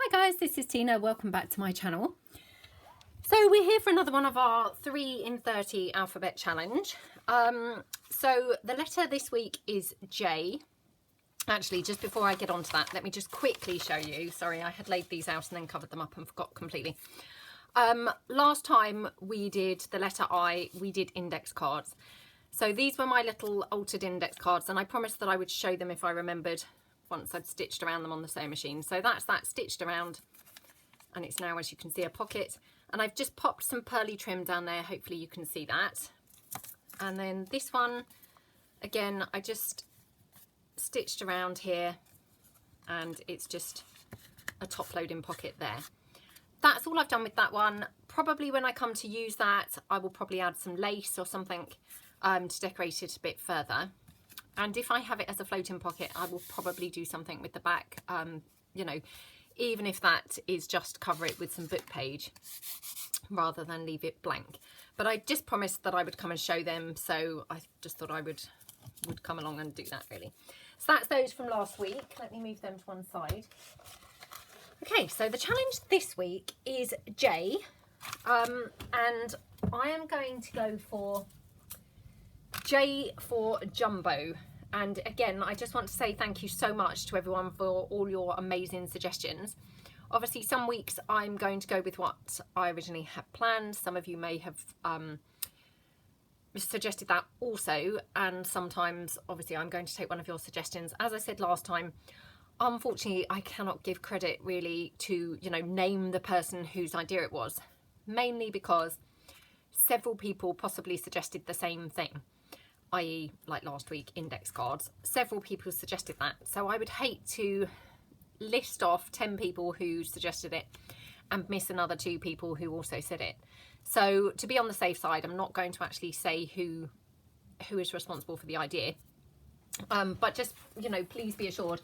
Hi guys, this is Tina. Welcome back to my channel. So we're here for another one of our 3 in 30 alphabet challenge. So the letter this week is J. Actually, just before I get on to that, let me just quickly show you. Sorry, I had laid these out and then covered them up and forgot completely. Last time we did the letter I, we did index cards. So these were my little altered index cards, and I promised that I would show them if I remembered once I'd stitched around them on the sewing machine. So that's that stitched around, and it's now, as you can see, a pocket. And I've just popped some pearly trim down there. Hopefully you can see that. And then this one, again, I just stitched around here, and it's just a top loading pocket there. That's all I've done with that one. Probably when I come to use that, I will probably add some lace or something to decorate it a bit further. And if I have it as a floating pocket, I will probably do something with the back, you know, even if that is just cover it with some book page rather than leave it blank. But I just promised that I would come and show them, so I just thought I would come along and do that really. So that's those from last week. Let me move them to one side. Okay, so the challenge this week is J, and I am going to go for J for Jumbo. And again, I just want to say thank you so much to everyone for all your amazing suggestions. Obviously, some weeks I'm going to go with what I originally had planned. Some of you may have suggested that also, and sometimes obviously I'm going to take one of your suggestions. As I said last time, unfortunately I cannot give credit really to, you know, name the person whose idea it was, mainly because several people possibly suggested the same thing, i.e. like last week, index cards. Several people suggested that, so I would hate to list off 10 people who suggested it and miss another 2 people who also said it. So to be on the safe side, I'm not going to actually say who is responsible for the idea, but just, you know, please be assured,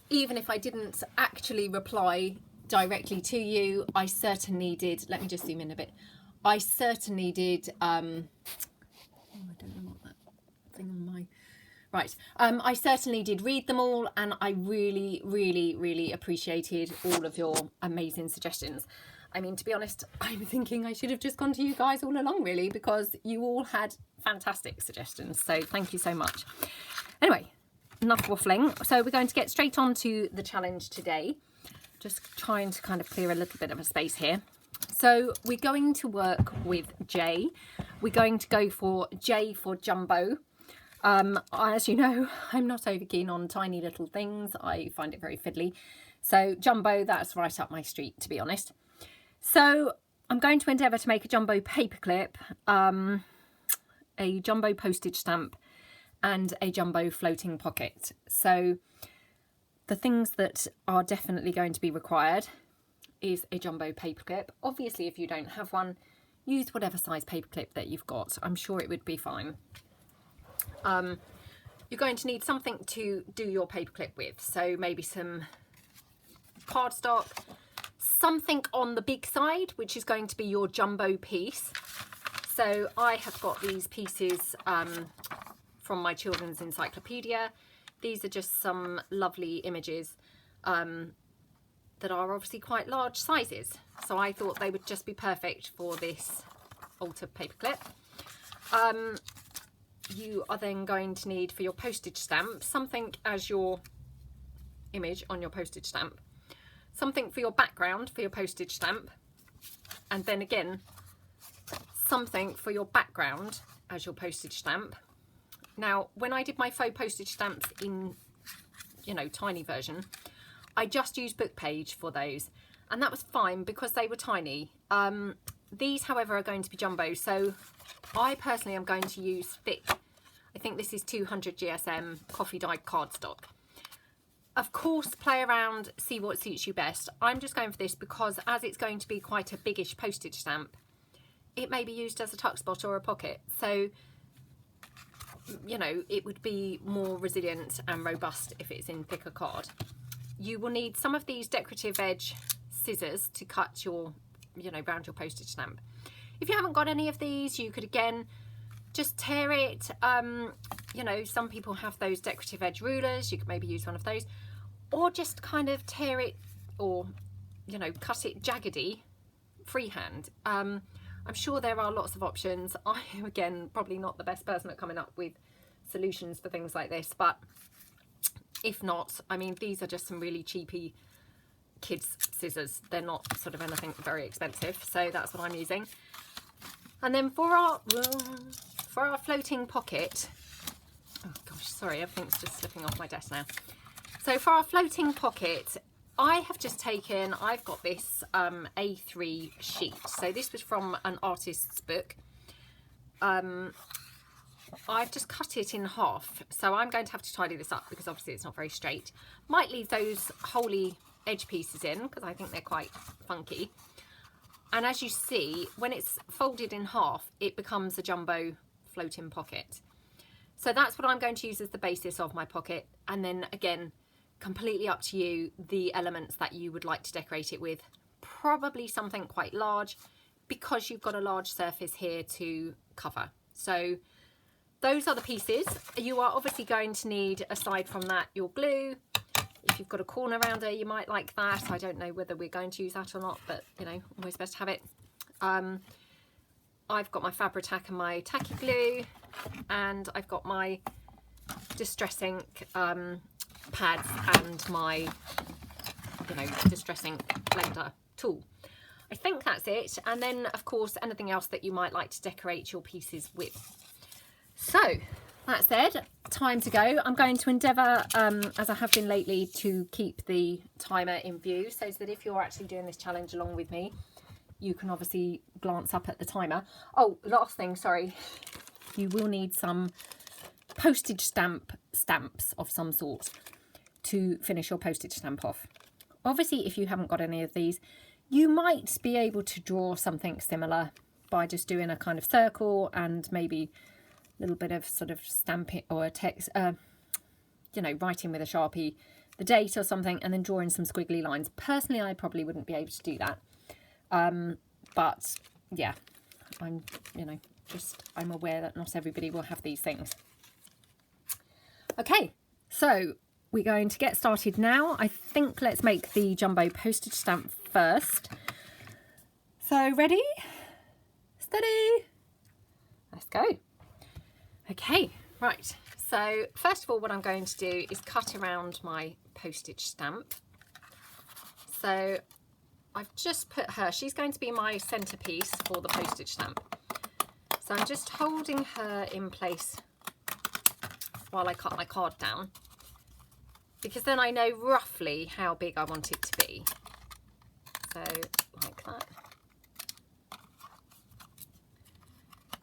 even if I didn't actually reply directly to you, I certainly did. Let me just zoom in a bit. I certainly did oh, I don't know what that thing on my right. I certainly did read them all, and I really appreciated all of your amazing suggestions. I mean, to be honest, I'm thinking I should have just gone to you guys all along really, because you all had fantastic suggestions, so thank you so much. Anyway, enough waffling. So we're going to get straight on to the challenge today. Just trying to kind of clear a little bit of a space here. So we're going to work with J. We're going to go for J for Jumbo. As you know, I'm not over keen on tiny little things. I find it very fiddly. So Jumbo, that's right up my street, to be honest. So I'm going to endeavour to make a Jumbo paperclip, a Jumbo postage stamp, and a Jumbo floating pocket. So the things that are definitely going to be required is a Jumbo paperclip. Obviously, if you don't have one, use whatever size paperclip that you've got. I'm sure it would be fine. You're going to need something to do your paperclip with. So maybe some cardstock, something on the big side, which is going to be your Jumbo piece. So I have got these pieces from my children's encyclopedia. These are just some lovely images that are obviously quite large sizes. So I thought they would just be perfect for this altered paperclip. You are then going to need, for your postage stamp, something as your image on your postage stamp, something for your background for your postage stamp, and then again something for your background as your postage stamp. Now, when I did my faux postage stamps in, you know, tiny version, I just used book page for those, and that was fine because they were tiny. These, however, are going to be jumbo, so I personally am going to use thick, I think this is 200 GSM coffee dyed cardstock. Of course, play around, see what suits you best. I'm just going for this because as it's going to be quite a biggish postage stamp, it may be used as a tuck spot or a pocket. So, you know, it would be more resilient and robust if it's in thicker card. You will need some of these decorative edge scissors to cut your, you know, round your postage stamp. If you haven't got any of these, you could again just tear it. You know, some people have those decorative edge rulers. You could maybe use one of those, or just kind of tear it or you know, cut it jaggedy freehand. I'm sure there are lots of options. I am, again, probably not the best person at coming up with solutions for things like this, but if not, I mean, these are just some really cheapy kids scissors. They're not sort of anything very expensive, so that's what I'm using. And then for our floating pocket, oh gosh, sorry, everything's just slipping off my desk now. So for our floating pocket, I have just taken, I've got this A3 sheet. So this was from an artist's book. I've just cut it in half. So I'm going to have to tidy this up because obviously it's not very straight. Might leave those holy edge pieces in because I think they're quite funky. And as you see, when it's folded in half, it becomes a jumbo floating pocket. So that's what I'm going to use as the basis of my pocket. And then again, completely up to you, the elements that you would like to decorate it with. Probably something quite large because you've got a large surface here to cover. So those are the pieces. You are obviously going to need, aside from that, your glue. If you've got a corner rounder, you might like that. I don't know whether we're going to use that or not, but you know, always best to have it. I've got my Fabri-Tac and my tacky glue, and I've got my Distress Ink pads and my, you know, Distress Ink blender tool. I think that's it. And then, of course, anything else that you might like to decorate your pieces with. So that said, time to go. I'm going to endeavour, as I have been lately, to keep the timer in view so that if you're actually doing this challenge along with me, you can obviously glance up at the timer. Oh, last thing, sorry. You will need some postage stamps of some sort to finish your postage stamp off. Obviously, if you haven't got any of these, you might be able to draw something similar by just doing a kind of circle and maybe little bit of sort of stamping or a text, you know, writing with a Sharpie the date or something and then drawing some squiggly lines. Personally, I probably wouldn't be able to do that. But yeah, I'm, you know, I'm aware that not everybody will have these things. Okay, so we're going to get started now. I think let's make the jumbo postage stamp first. So ready, steady, let's go. Okay, right, so first of all what I'm going to do is cut around my postage stamp. So I've just put her, she's going to be my centerpiece for the postage stamp. So I'm just holding her in place while I cut my card down, because then I know roughly how big I want it to be. So like that.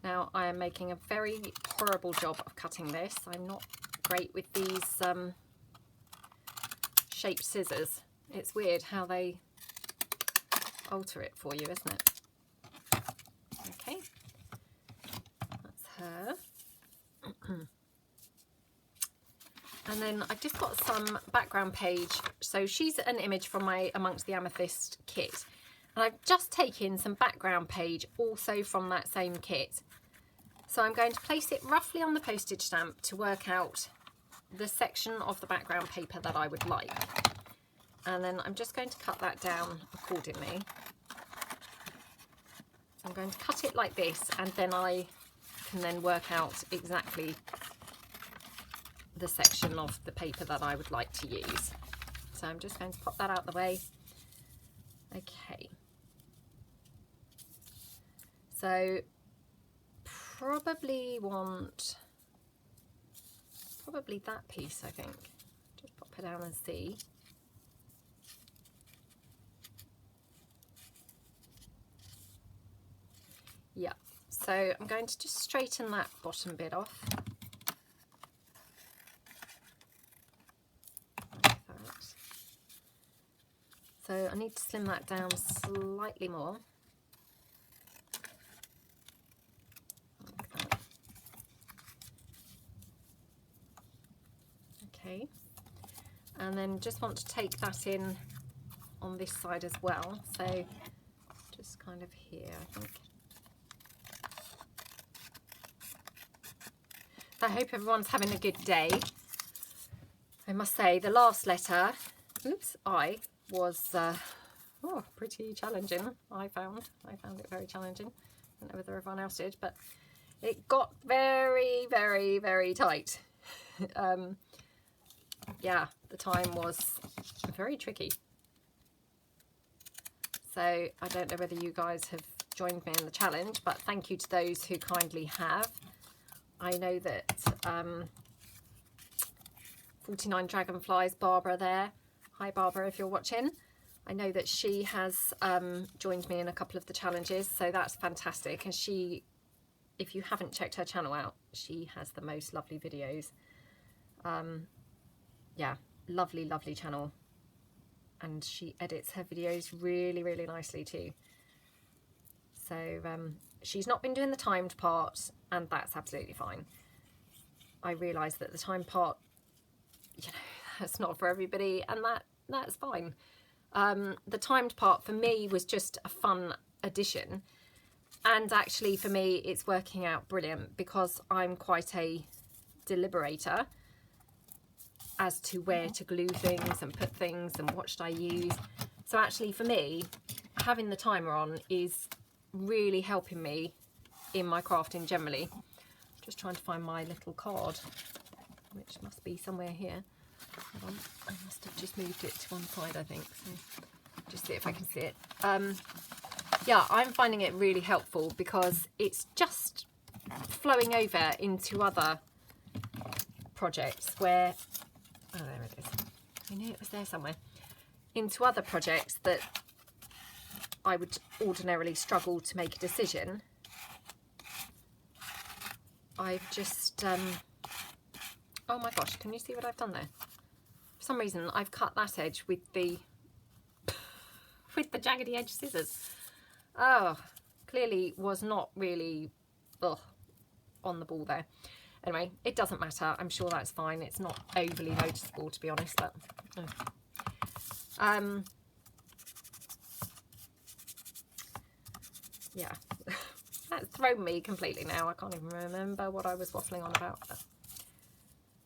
Now I am making a very horrible job of cutting this. I'm not great with these shaped scissors. It's weird how they alter it for you, isn't it? Okay, that's her. And then I've just got some background page. So she's an image from my Amongst the Amethyst kit. And I've just taken some background page also from that same kit. So I'm going to place it roughly on the postage stamp to work out the section of the background paper that I would like. And then I'm just going to cut that down accordingly. So I'm going to cut it like this, and then I can then work out exactly the section of the paper that I would like to use. So I'm just going to pop that out the way. Okay. So probably that piece, I think. Just pop it down and see. Yeah, so I'm going to just straighten that bottom bit off. Like that. So I need to slim that down slightly more. Like that. Okay, and then just want to take that in on this side as well. So just kind of here, I think. I hope everyone's having a good day. I must say the last letter, oops, I was oh, pretty challenging. I found it very challenging. I don't know whether everyone else did, but it got very, very, very tight. Yeah, the time was very tricky. So I don't know whether you guys have joined me in the challenge, but thank you to those who kindly have. I know that 49 Dragonflies, Barbara there. Hi Barbara, if you're watching. I know that she has joined me in a couple of the challenges, so that's fantastic. And she, if you haven't checked her channel out, she has the most lovely videos. Yeah, lovely, lovely channel. And she edits her videos really, really nicely too. So she's not been doing the timed part, and that's absolutely fine. I realise that the timed part, you know, that's not for everybody, and that's fine. The timed part for me was just a fun addition, and actually for me it's working out brilliant because I'm quite a deliberator as to where to glue things and put things and what should I use. So actually for me, having the timer on is really helping me in my crafting generally. Just trying to find my little card, which must be somewhere here. Hold on. I must have just moved it to one side, I think. So just see if I can see it. Yeah, I'm finding it really helpful because it's just flowing over into other projects where, oh, there it is. I knew it was there somewhere. Into other projects that I would ordinarily struggle to make a decision. I've just, oh my gosh, can you see what I've done there? For some reason, I've cut that edge with the jaggedy edge scissors. Oh, clearly was not really on the ball there. Anyway, it doesn't matter. I'm sure that's fine. It's not overly noticeable, to be honest, but yeah. That's thrown me completely now. I can't even remember what I was waffling on about. But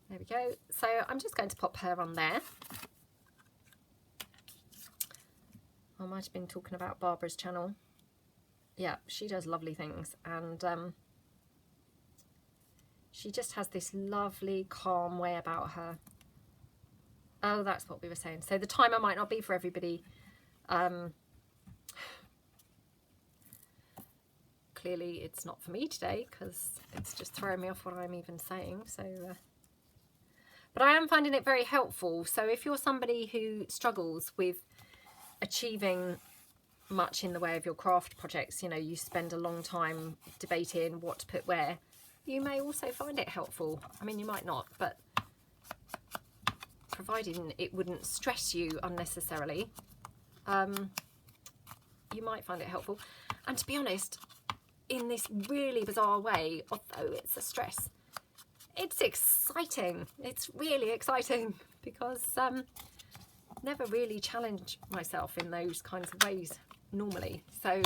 there we go. So I'm just going to pop her on there. I might have been talking about Barbara's channel. Yeah, she does lovely things, and she just has this lovely, calm way about her. Oh, that's what we were saying. So the timer might not be for everybody. Clearly it's not for me today because it's just throwing me off what I'm even saying. So, but I am finding it very helpful. So if you're somebody who struggles with achieving much in the way of your craft projects, you know, you spend a long time debating what to put where, you may also find it helpful. I mean, you might not, but providing it wouldn't stress you unnecessarily, you might find it helpful. And to be honest, in this really bizarre way, although it's a stress, it's exciting. It's really exciting because never really challenge myself in those kinds of ways normally. So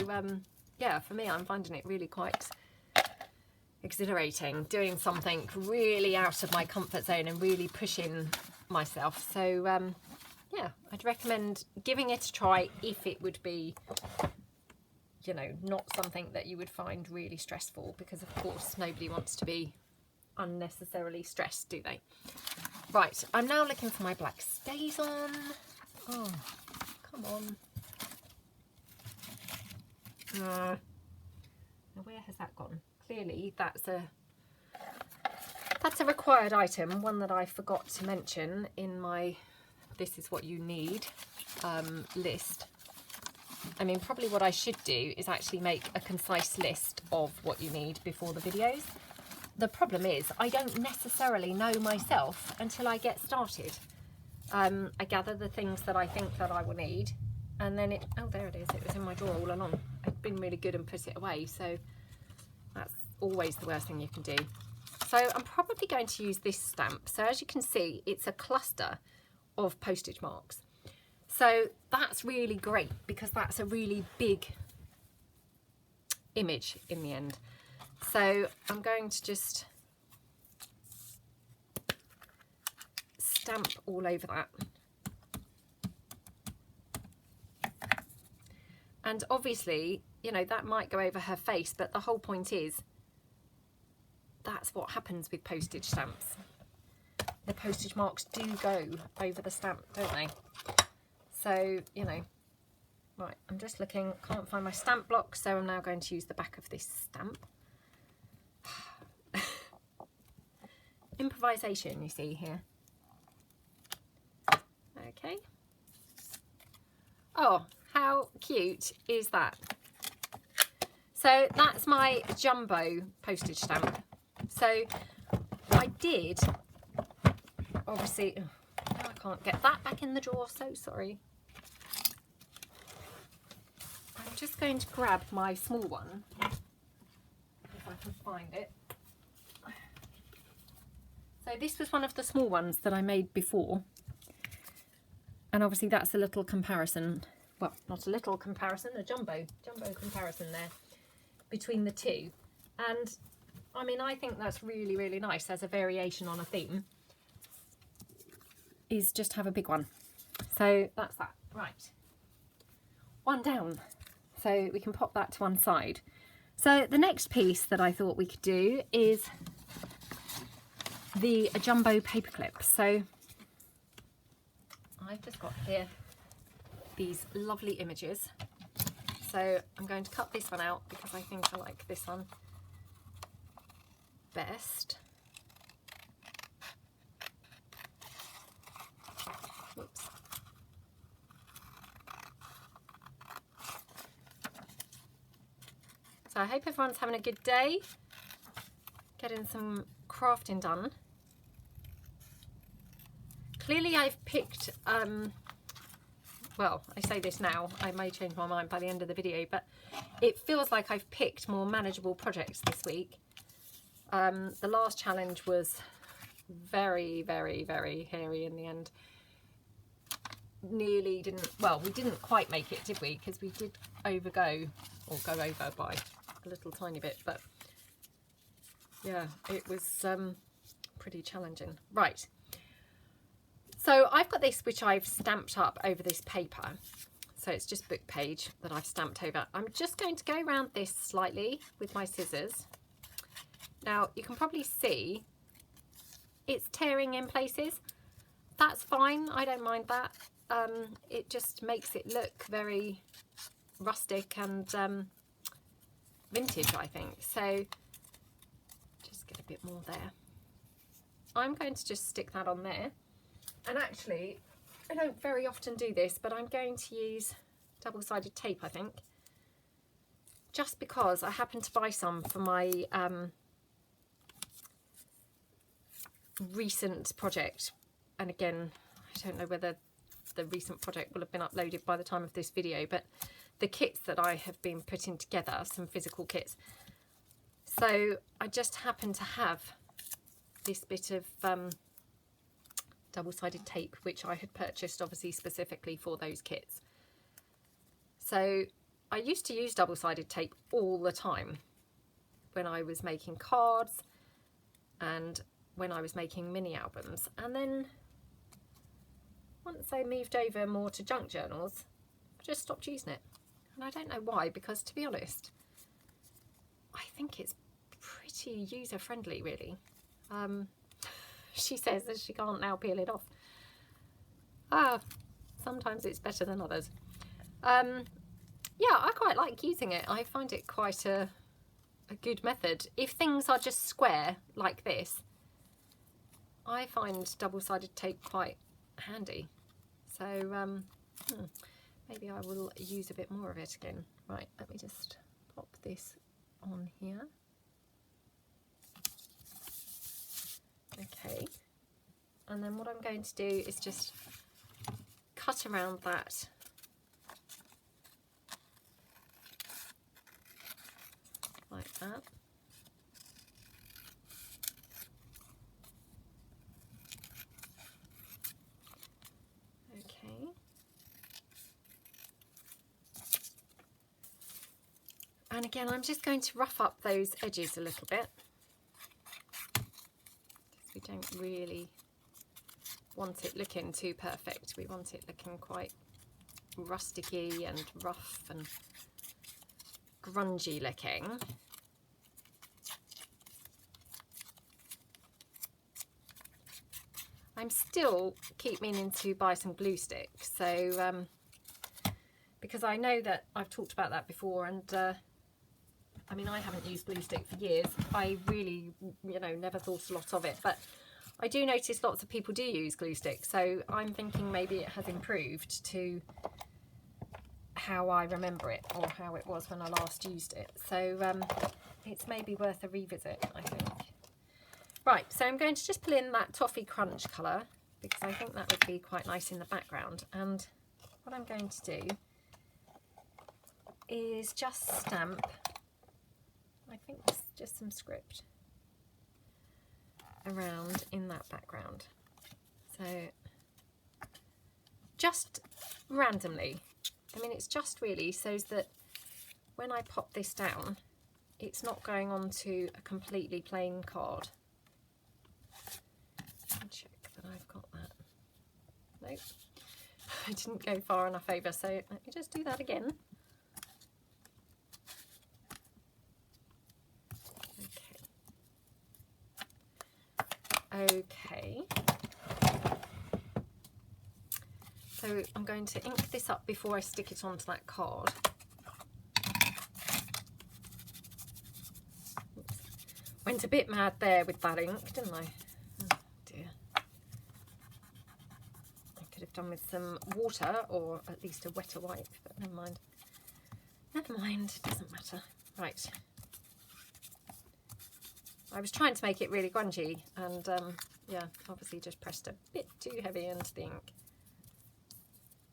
yeah, for me, I'm finding it really quite exhilarating, doing something really out of my comfort zone and really pushing myself. So yeah, I'd recommend giving it a try if it would be, you know, not something that you would find really stressful, because of course nobody wants to be unnecessarily stressed, do they? Right, I'm now looking for my black stays on. Oh, come on. Now where has that gone? Clearly that's a required item, one that I forgot to mention in my this is what you need list. I mean, probably what I should do is actually make a concise list of what you need before the videos. The problem is I don't necessarily know myself until I get started. I gather the things that I think that I will need, and then it, oh, there it is. It was in my drawer all along. I've been really good and put it away, so that's always the worst thing you can do. So I'm probably going to use this stamp. So as you can see, it's a cluster of postage marks. So that's really great because that's a really big image in the end. So I'm going to just stamp all over that. And obviously, you know, that might go over her face, but the whole point is that's what happens with postage stamps. The postage marks do go over the stamp, don't they? So, you know, right, I'm just looking, can't find my stamp block, so I'm now going to use the back of this stamp. Improvisation, you see here. Okay. Oh, how cute is that? So that's my jumbo postage stamp. So I did, obviously, now I can't get that back in the drawer, so sorry. I'm just going to grab my small one, if I can find it. So this was one of the small ones that I made before. And obviously that's a little comparison, well, not a little comparison, a jumbo comparison there between the two. And I mean, I think that's really, really nice as a variation on a theme, is just have a big one. So that's that. Right. One down. So we can pop that to one side. So the next piece that I thought we could do is the jumbo paper clip. So I've just got here these lovely images. So I'm going to cut this one out because I think I like this one best. Whoops. So I hope everyone's having a good day, getting some crafting done. Clearly I've picked, well, I say this now, I may change my mind by the end of the video, but it feels like I've picked more manageable projects this week. The last challenge was very, very, very hairy in the end. Nearly didn't, well, we didn't quite make it, did we? Because we did overgo, or go over by a little tiny bit, but yeah, it was pretty challenging. Right. So I've got this which I've stamped up over this paper. So it's just book page that I've stamped over. I'm just going to go around this slightly with my scissors. Now you can probably see it's tearing in places. That's fine, I don't mind that. It just makes it look very rustic and vintage, I think. So just get a bit more there. I'm going to just stick that on there. And actually, I don't very often do this, but I'm going to use double-sided tape, I think. Just because I happened to buy some for my recent project. And again, I don't know whether the recent project will have been uploaded by the time of this video, but the kits that I have been putting together, some physical kits. So I just happen to have this bit of double-sided tape, which I had purchased obviously specifically for those kits. So I used to use double-sided tape all the time when I was making cards and when I was making mini albums, and then once I moved over more to junk journals, I just stopped using it. And I don't know why, because to be honest, I think it's pretty user-friendly, really. She says that she can't now peel it off. Sometimes it's better than others. Yeah, I quite like using it. I find it quite a good method. If things are just square like this, I find double-sided tape quite handy. So maybe I will use a bit more of it again. Right, let me just pop this on here. Okay, and then what I'm going to do is just cut around that like that. Okay. And again, I'm just going to rough up those edges a little bit. We don't really want it looking too perfect. We want it looking quite rusticy and rough and grungy looking. I'm still keep meaning to buy some glue sticks, so because I know that I've talked about that before, and I mean, I haven't used glue stick for years. I really, you know, never thought a lot of it, but I do notice lots of people do use glue stick, so I'm thinking maybe it has improved to how I remember it, or how it was when I last used it. So it's maybe worth a revisit, I think. Right, so I'm going to just pull in that Toffee Crunch colour, because I think that would be quite nice in the background. And what I'm going to do is just stamp, I think it's just some script around in that background. So just randomly, I mean, it's just really so that when I pop this down, it's not going onto a completely plain card. Check that I've got that. Nope, I didn't go far enough over, so let me just do that again. Okay, so I'm going to ink this up before I stick it onto that card. Oops. Went a bit mad there with that ink, didn't I? Oh dear. I could have done with some water, or at least a wetter wipe, but never mind. Never mind, it doesn't matter. Right. I was trying to make it really grungy, and yeah, obviously just pressed a bit too heavy into the ink.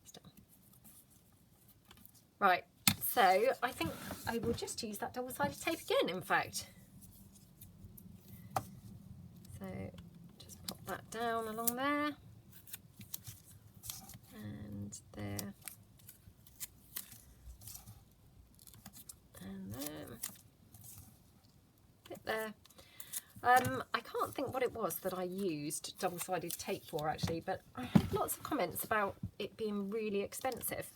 Still. Right, so I think I will just use that double-sided tape again, in fact. So just pop that down along there, and there, and there, bit there. I can't think what it was that I used double-sided tape for, actually, but I had lots of comments about it being really expensive.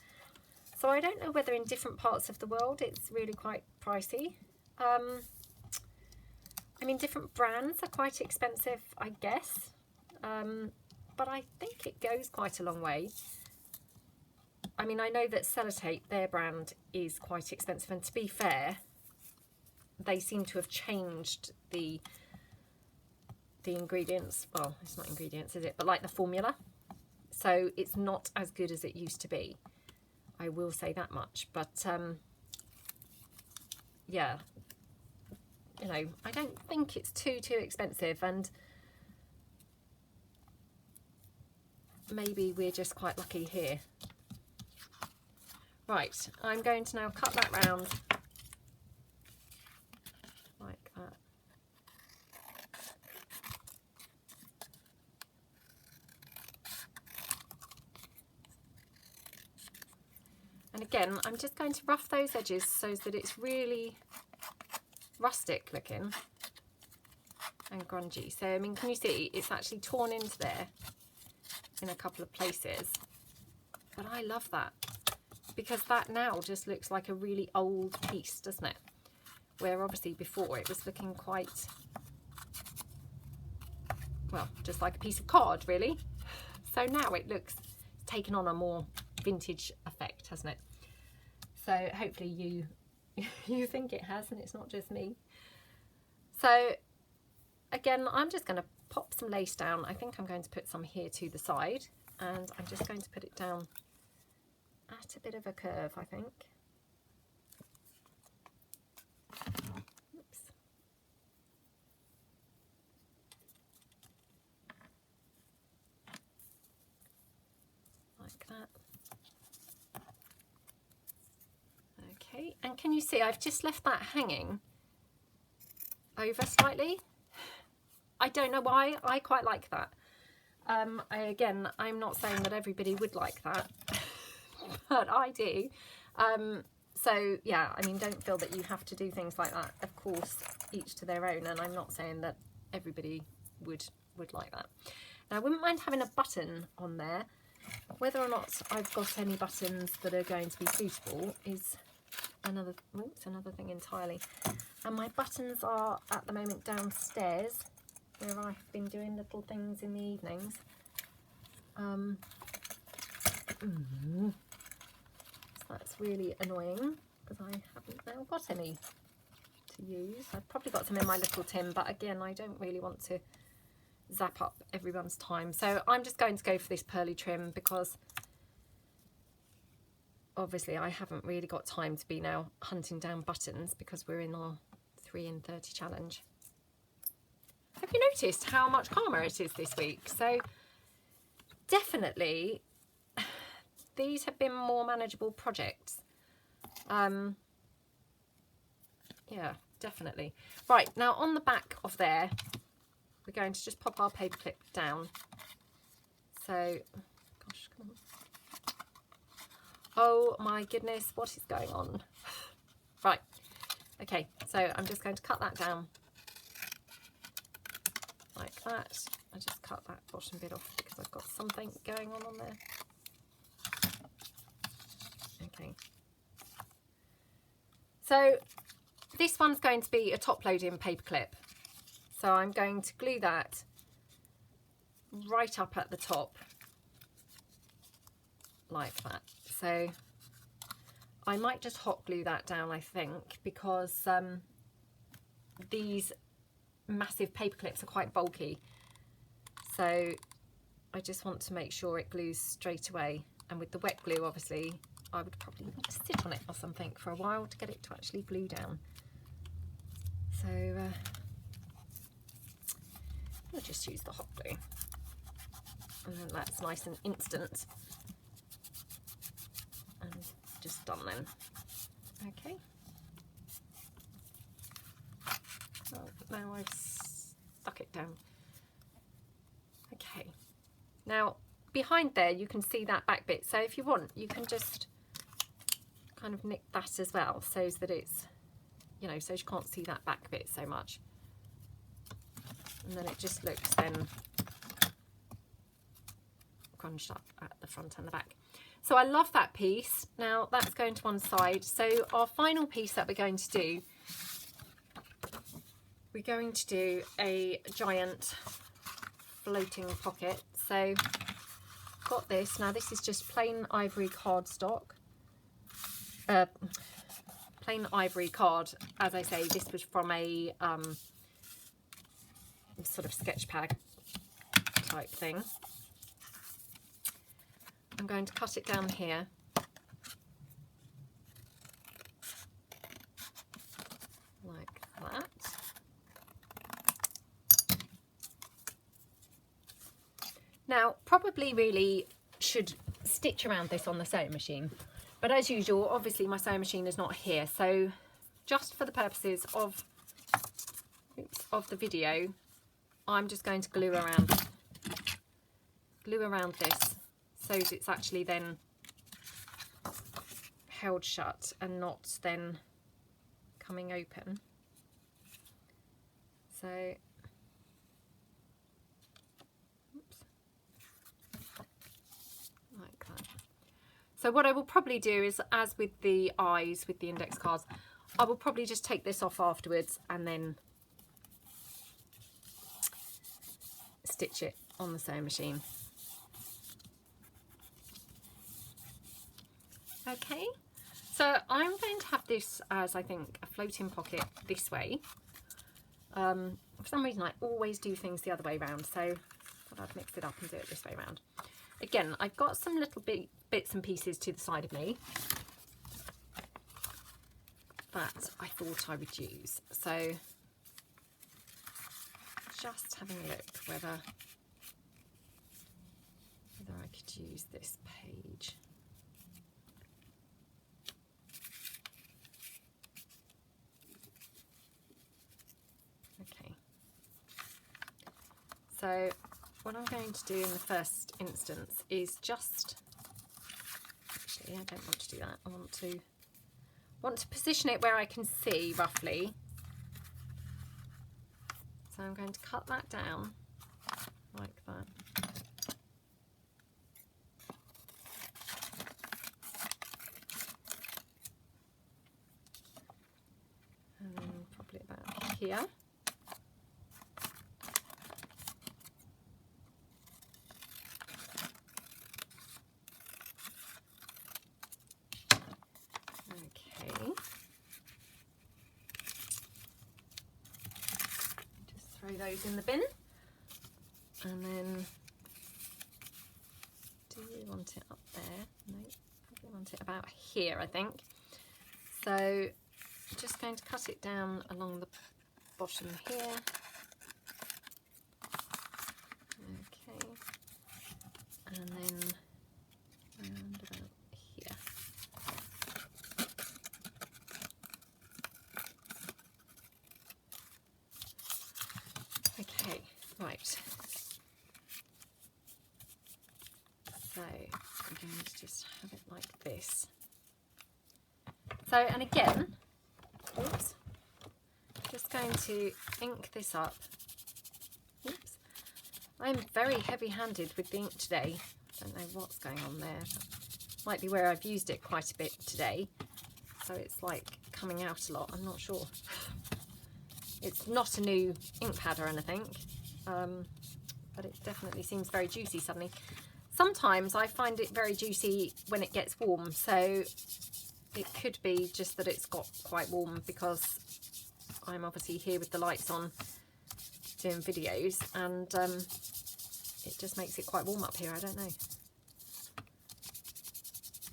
So I don't know whether in different parts of the world it's really quite pricey. I mean, different brands are quite expensive, I guess, but I think it goes quite a long way. I mean, I know that Sellotape, their brand, is quite expensive, and to be fair, they seem to have changed the ingredients. Well, it's not ingredients, is it? But like the formula. So it's not as good as it used to be. I will say that much. But yeah, you know, I don't think it's too expensive, and maybe we're just quite lucky here. Right, I'm going to now cut that round like that. And again, I'm just going to rough those edges so that it's really rustic looking and grungy. So, I mean, can you see it's actually torn into there in a couple of places? But I love that, because that now just looks like a really old piece, doesn't it? Where obviously before it was looking quite, well, just like a piece of card, really. So now it looks taken on a more vintage effect, hasn't it? So hopefully you think it has, and it's not just me. So again, I'm just going to pop some lace down. I think I'm going to put some here to the side, and I'm just going to put it down at a bit of a curve, I think. Oops. Like that. Okay, and can you see I've just left that hanging over slightly? I don't know why, I quite like that. Again, I'm not saying that everybody would like that, but I do. So yeah, I mean, don't feel that you have to do things like that. Of course, each to their own, and I'm not saying that everybody would like that. Now, I wouldn't mind having a button on there, Whether or not I've got any buttons that are going to be suitable is another thing entirely. And my buttons are at the moment downstairs, where I've been doing little things in the evenings. So that's really annoying because I haven't now got any to use. I've probably got some in my little tin, but again, I don't really want to zap up everyone's time. So I'm just going to go for this pearly trim because obviously I haven't really got time to be now hunting down buttons because we're in our 3 in 30 challenge. Have you noticed how much calmer it is this week? So definitely these have been more manageable projects. Yeah, definitely. Right, now on the back of there, we're going to just pop our paper clip down. So, gosh, come on. Oh my goodness, what is going on? Right, okay, so I'm just going to cut that down like that. I just cut that bottom bit off because I've got something going on there. Okay. So this one's going to be a top loading paper clip. So I'm going to glue that right up at the top like that. So I might just hot glue that down, I think, because these massive paper clips are quite bulky. So I just want to make sure it glues straight away. And with the wet glue, obviously, I would probably need to sit on it or something for a while to get it to actually glue down. So I'll just use the hot glue. And then that's nice and instant. And just done then. Okay. Oh, now I've stuck it down. Okay. Now, behind there, you can see that back bit. So if you want, you can just kind of nick that as well, so that it's, you know, so you can't see that back bit so much. And then it just looks then crunched up at the front and the back. So I love that piece. Now that's going to one side. So our final piece that we're going to do, we're going to do a giant floating pocket. So got this. Now this is just plain ivory cardstock. Plain ivory card. As I say, this was from a sort of sketch pad type thing. I'm going to cut it down here. Like that. Now, probably really should stitch around this on the sewing machine. But as usual, obviously my sewing machine is not here. So just for the purposes of the video, I'm just going to glue around this so that it's actually then held shut and not then coming open. So, oops, like that. So what I will probably do is, as with the eyes, with the index cards, I will probably just take this off afterwards and then stitch it on the sewing machine. Okay, so I'm going to have this as, I think, a floating pocket this way. For some reason I always do things the other way around, so I thought I'd mix it up and do it this way around. Again, I've got some little bits and pieces to the side of me that I thought I would use. So just having a look whether I could use this page. Okay. So what I'm going to do in the first instance is just, actually I don't want to do that, I want to position it where I can see roughly. So I'm going to cut that down like that. here. Okay. Just throw those in the bin. And then, do we want it up there? No, we want it about here, I think. So I'm just going to cut it down along the bottom here. Okay. And then round about here. Okay, right. So I'm going to just have it like this. So, and again, oops, just going to ink this up. Oops, I'm very heavy-handed with the ink today. Don't know what's going on there. Might be where I've used it quite a bit today, so it's like coming out a lot. I'm not sure. It's not a new ink pad or anything, but it definitely seems very juicy suddenly. Sometimes I find it very juicy when it gets warm, so it could be just that it's got quite warm because I'm obviously here with the lights on doing videos, and it just makes it quite warm up here. I don't know.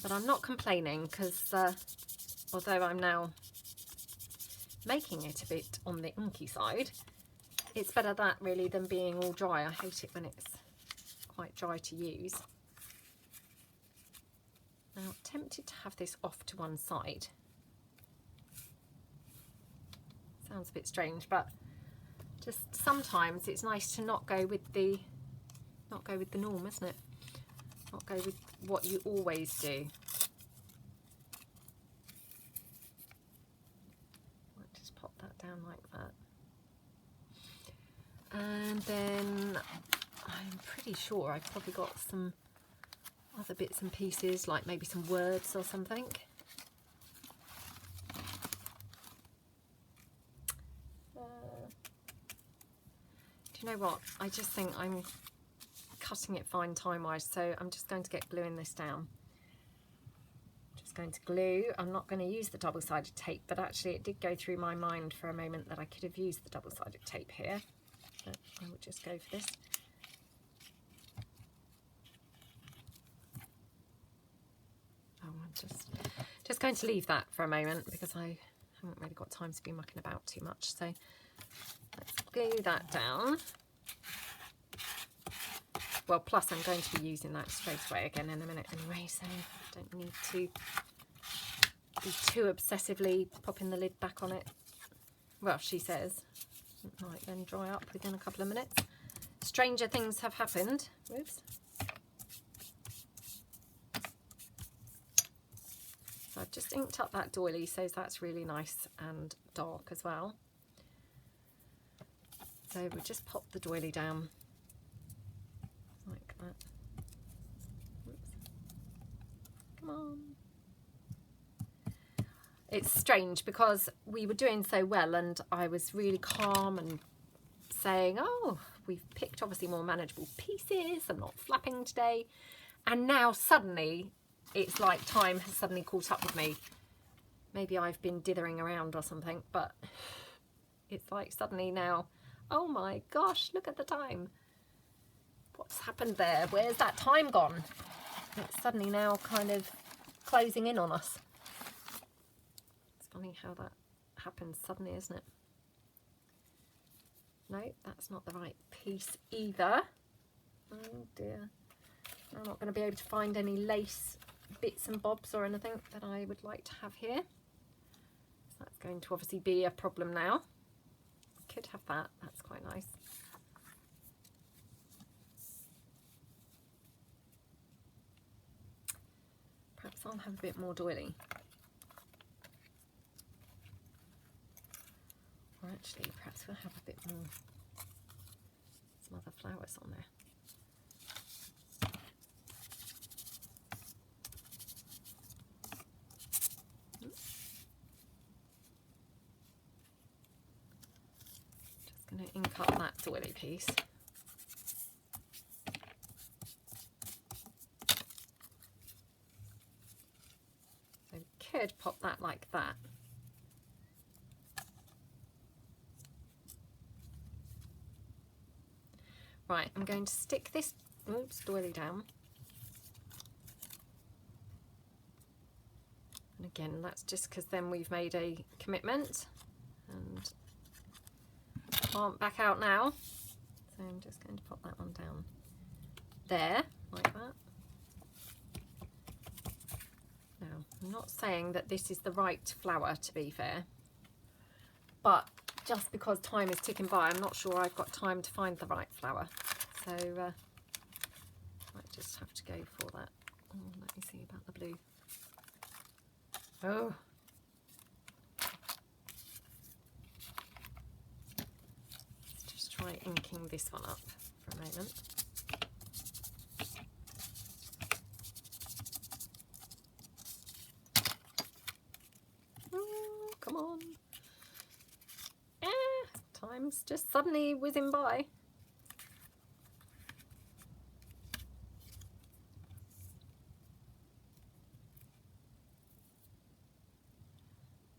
But I'm not complaining because although I'm now making it a bit on the inky side, it's better that really than being all dry. I hate it when it's quite dry to use. Now, tempted to have this off to one side. Sounds a bit strange, but just sometimes it's nice to not go with the norm, isn't it? Not go with what you always do. Might just pop that down like that. And then I'm pretty sure I've probably got some other bits and pieces, like maybe some words or something. Do you know what? I just think I'm cutting it fine time-wise, so I'm just going to get gluing this down. Just going to glue. I'm not going to use the double-sided tape, but actually it did go through my mind for a moment that I could have used the double-sided tape here. But I will just go for this. I'm just going to leave that for a moment because I haven't really got time to be mucking about too much. So let's glue that down. Well, plus I'm going to be using that straight away again in a minute anyway, so I don't need to be too obsessively popping the lid back on it. Well, she says it might then dry up within a couple of minutes. Stranger things have happened. Whoops. So I've just inked up that doily, so that's really nice and dark as well. So we'll just pop the doily down like that. Oops. Come on. It's strange because we were doing so well and I was really calm and saying, oh, we've picked obviously more manageable pieces, I'm not flapping today. And now suddenly it's like time has suddenly caught up with me. Maybe I've been dithering around or something, but it's like suddenly now, oh my gosh, look at the time. What's happened there? Where's that time gone? It's suddenly now kind of closing in on us. It's funny how that happens suddenly, isn't it? No, that's not the right piece either. Oh dear. I'm not going to be able to find any lace bits and bobs or anything that I would like to have here. So that's going to obviously be a problem now. Could have that, that's quite nice. Perhaps I'll have a bit more doily. Or actually, perhaps we'll have a bit more, some other flowers on there. going to ink up that doily piece. So we could pop that like that. Right, I'm going to stick this doily down. And again, that's just because then we've made a commitment and can't back out now. So I'm just going to pop that one down there, like that. Now, I'm not saying that this is the right flower, to be fair, but just because time is ticking by, I'm not sure I've got time to find the right flower. So I might just have to go for that. Oh, let me see about the blue. Oh. Let's just try inking this one up for a moment. Oh, come on. Time's just suddenly whizzing by.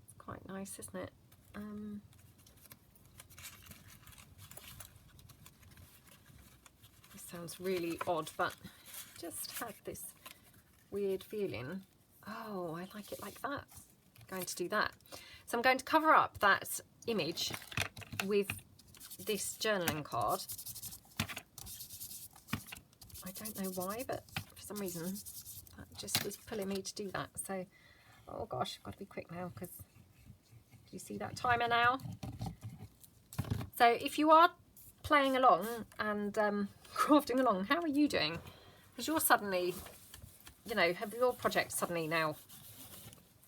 It's quite nice, isn't it? This sounds really odd, but just had this weird feeling. Oh, I like it like that. I'm going to do that. So I'm going to cover up that image with this journaling card. I don't know why, but for some reason that just was pulling me to do that. So, oh gosh, I've got to be quick now, because do you see that timer now? So if you are playing along and crafting along, how are you doing? Because you're suddenly, you know, have your project suddenly now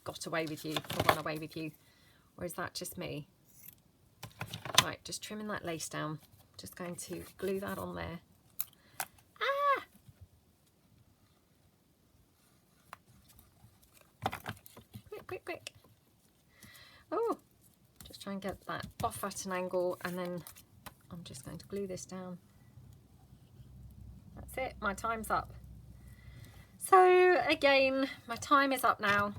got away with you or run away with you? Or is that just me? Right, just trimming that lace down. Just going to glue that on there. Ah! Quick, quick, quick. Oh, just try and get that off at an angle, and then I'm just going to glue this down. That's it, my time's up. So again, my time is up now.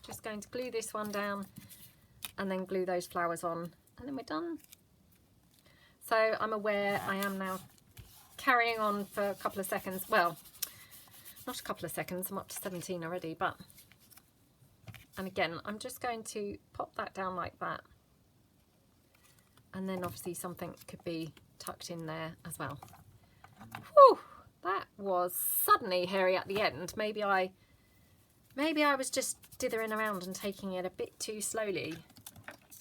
Just going to glue this one down and then glue those flowers on, and then we're done. So I'm aware I am now carrying on for a couple of seconds. Well, not a couple of seconds, I'm up to 17 already, but, and again, I'm just going to pop that down like that. And then obviously something could be tucked in there as well. Whew, that was suddenly hairy at the end. Maybe I was just dithering around and taking it a bit too slowly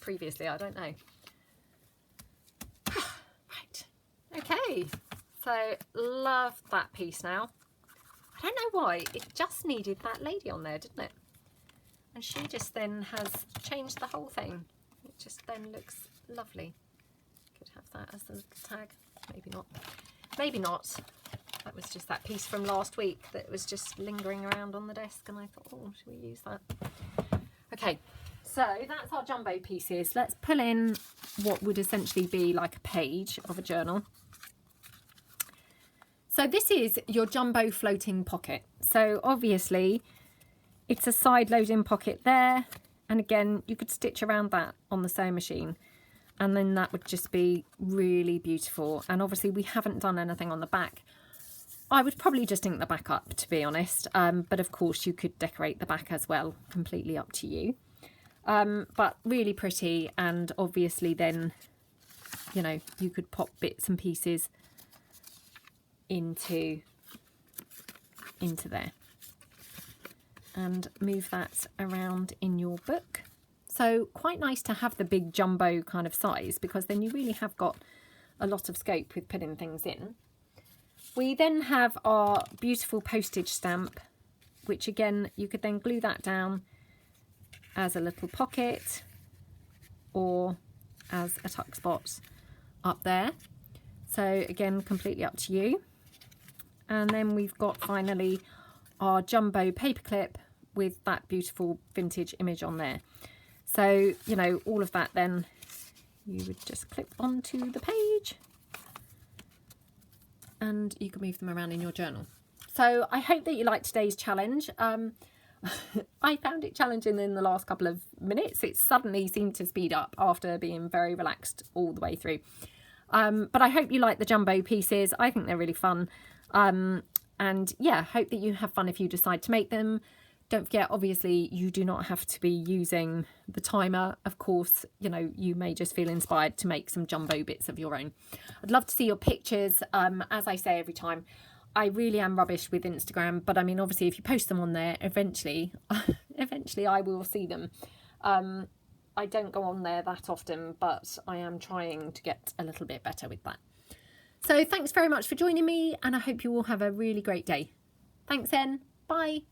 previously, I don't know. Right, okay, so love that piece now. I don't know why, it just needed that lady on there, didn't it? And she just then has changed the whole thing. It just then looks lovely. Could have that as the little tag, maybe not. Maybe not. That was just that piece from last week that was just lingering around on the desk, and I thought, oh, should we use that? Okay, so that's our jumbo pieces. Let's pull in what would essentially be like a page of a journal. So this is your jumbo floating pocket. So obviously it's a side loading pocket there, and again you could stitch around that on the sewing machine, and then that would just be really beautiful. And obviously we haven't done anything on the back. I would probably just ink the back up, to be honest, but of course you could decorate the back as well, completely up to you. But really pretty, and obviously then, you know, you could pop bits and pieces into there and move that around in your book. So quite nice to have the big jumbo kind of size, because then you really have got a lot of scope with putting things in. We then have our beautiful postage stamp, which again you could then glue that down as a little pocket or as a tuck spot up there. So again, completely up to you. And then we've got finally our jumbo paperclip with that beautiful vintage image on there. So, you know, all of that then you would just clip onto the page and you can move them around in your journal. So I hope that you liked today's challenge. I found it challenging in the last couple of minutes. It suddenly seemed to speed up after being very relaxed all the way through. But I hope you like the jumbo pieces. I think they're really fun. And yeah, hope that you have fun if you decide to make them. Don't forget, obviously, you do not have to be using the timer. Of course, you know, you may just feel inspired to make some jumbo bits of your own. I'd love to see your pictures. As I say every time, I really am rubbish with Instagram, but I mean, obviously, if you post them on there, eventually I will see them. I don't go on there that often, but I am trying to get a little bit better with that. So thanks very much for joining me, and I hope you all have a really great day. Thanks then. Bye.